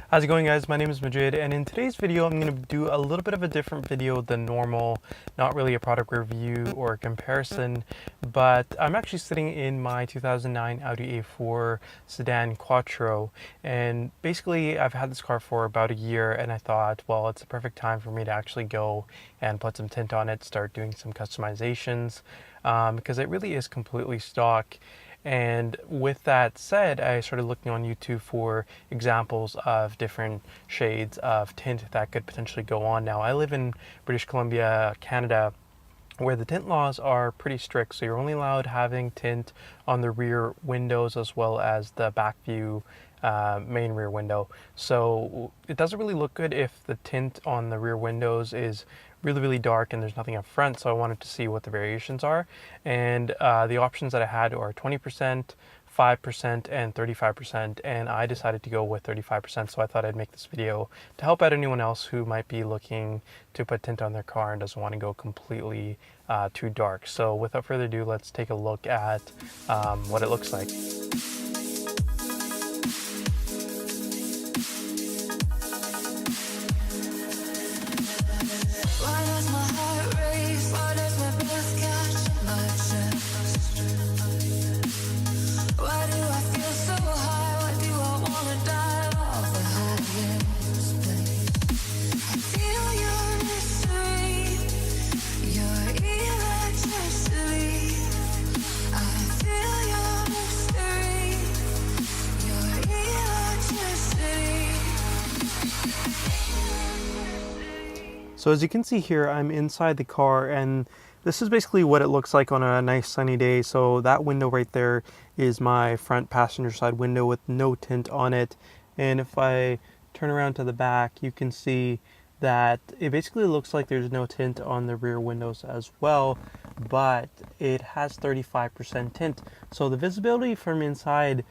How's it going, guys? My name is Majid, and in today's video I'm going to do a little bit of a different video than normal. Not really a product review or a comparison, but I'm actually sitting in my 2009 Audi A4 sedan Quattro, and basically I've had this car for about a year, and I thought, well, it's a perfect time for me to actually go and put some tint on it, start doing some customizations, because it really is completely stock. And with that said, I started looking on YouTube for examples of different shades of tint that could potentially go on. Now, I live in British Columbia, Canada, where the tint laws are pretty strict. So you're only allowed having tint on the rear windows as well as the back view main rear window. So it doesn't really look good if the tint on the rear windows is really dark and there's nothing up front. So I wanted to see what the variations are, and the options that I had are 20%, 5% and 35%, and I decided to go with 35%. So I thought I'd make this video to help out anyone else who might be looking to put tint on their car and doesn't want to go completely too dark. So without further ado, let's take a look at what it looks like. So as you can see here, I'm inside the car, and this is basically what it looks like on a nice sunny day. So that window right there is my front passenger side window with no tint on it. And if I turn around to the back, you can see that it basically looks like there's no tint on the rear windows as well, but it has 35% tint. So the visibility from inside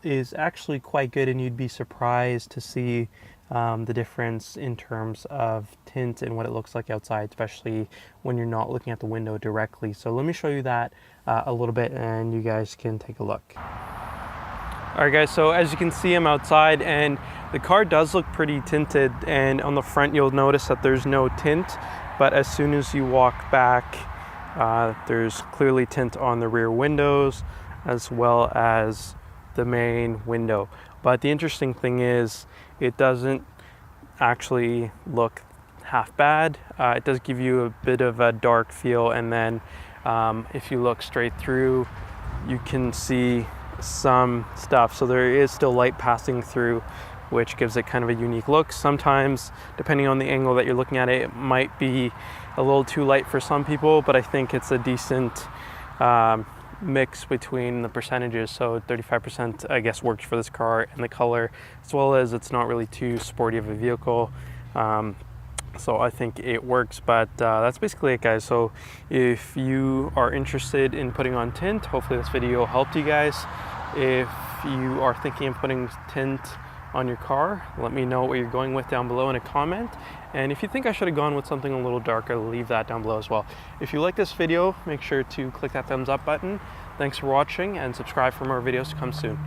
is actually quite good, and you'd be surprised to see the difference in terms of tint and what it looks like outside, especially when you're not looking at the window directly. So let me show you that a little bit, and you guys can take a look. All right, guys, so as you can see, I'm outside, and the car does look pretty tinted, and on the front you'll notice that there's no tint, but as soon as you walk back, there's clearly tint on the rear windows as well as the main window. But the interesting thing is it doesn't actually look half bad. It does give you a bit of a dark feel, and then if you look straight through, you can see some stuff. So there is still light passing through, which gives it kind of a unique look. Sometimes, depending on the angle that you're looking at it, it might be a little too light for some people, but I think it's a decent mix between the percentages. So 35% I guess works for this car, and the color, as well as it's not really too sporty of a vehicle, so I think it works. But that's basically it, guys. So if you are interested in putting on tint, hopefully this video helped you guys. If you are thinking of putting tint on your car, let me know what you're going with down below in a comment. And if you think I should have gone with something a little darker, leave that down below as well. If you like this video, make sure to click that thumbs up button. Thanks for watching, and subscribe for more videos to come soon.